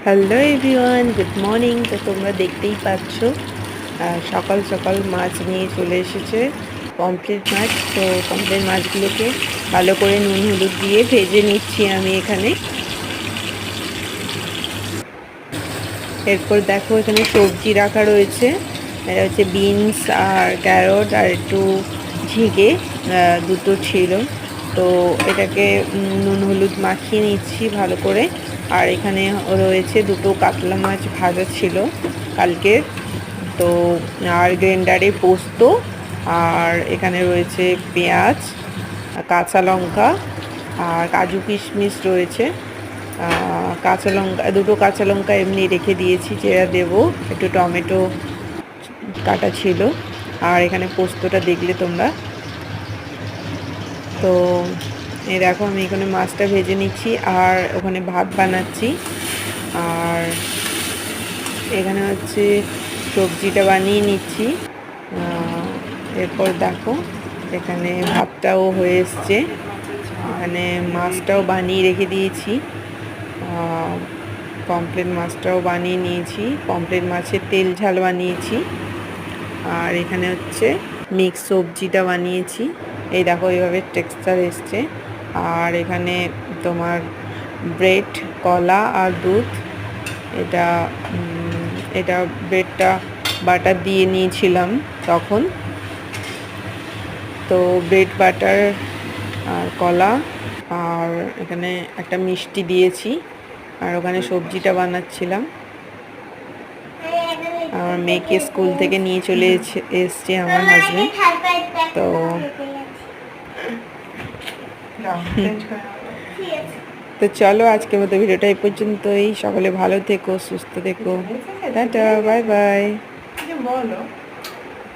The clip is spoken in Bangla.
Hello everyone, good morning. তো তোমরা দেখতেই পাচ্ছ সকাল সকাল মাছ নিয়ে চলে এসেছে, পমফ্রেট মাছ। তো পমফ্রেট মাছগুলোকে ভালো করে নুন হলুদ দিয়ে ভেজে নিচ্ছি আমি এখানে। এরপর দেখো এখানে সবজি রাখা রয়েছে, এটা হচ্ছে বিনস আর ক্যারট আর একটু ঝিঙে, দুটো ছিল। তো এটাকে নুন হলুদ মাখিয়ে নিচ্ছি ভালো করে। আর এখানে রয়েছে দুটো কাতলা মাছ ভাজা ছিল কালকের। তো আর গ্রাইন্ডারে পোস্ত, আর এখানে রয়েছে পেঁয়াজ, কাঁচা লঙ্কা আর কাজু কিশমিশ রয়েছে। কাঁচা লঙ্কা, দুটো কাঁচা লঙ্কা এমনি রেখে দিয়েছি, চেরা দেবো, একটু টমেটো কাটা ছিল। আর এখানে পোস্তটা দেখলে তোমরা। তো এই দেখো আমি এখানে মাছটা ভেজে নিচ্ছি আর ওখানে ভাত বানাচ্ছি। আর এখানে হচ্ছে সবজিটা বানিয়ে নিচ্ছি। এরপর দেখো এখানে ভাতটাও হয়ে এসছে, এখানে মাছটাও বানিয়ে রেখে দিয়েছি, পমফ্রেট মাছটাও বানিয়ে নিয়েছি, পমফ্রেট মাছের তেল ঝাল বানিয়েছি। আর এখানে হচ্ছে মিক্স সবজিটা বানিয়েছি, এই দেখো এইভাবে টেক্সচার এসছে। আর এখানে তোমার ব্রেড, কলা আর দুধ, এটা এটা ব্রেডটা বাটার দিয়ে নিয়েছিলাম তখন। তো ব্রেড বাটার আর কলা, আর এখানে একটা মিষ্টি দিয়েছি। আর ওখানে সবজিটা বানাচ্ছিলাম। আমার মেয়েকে স্কুল থেকে নিয়ে চলে এসছে আমার হাজবেন্ড। তো চলো আজকের মতো ভিডিওটা এই পর্যন্তই। সকলে ভালো থেকো, সুস্থ থেকো, টাটা, বাই বাই। বলো।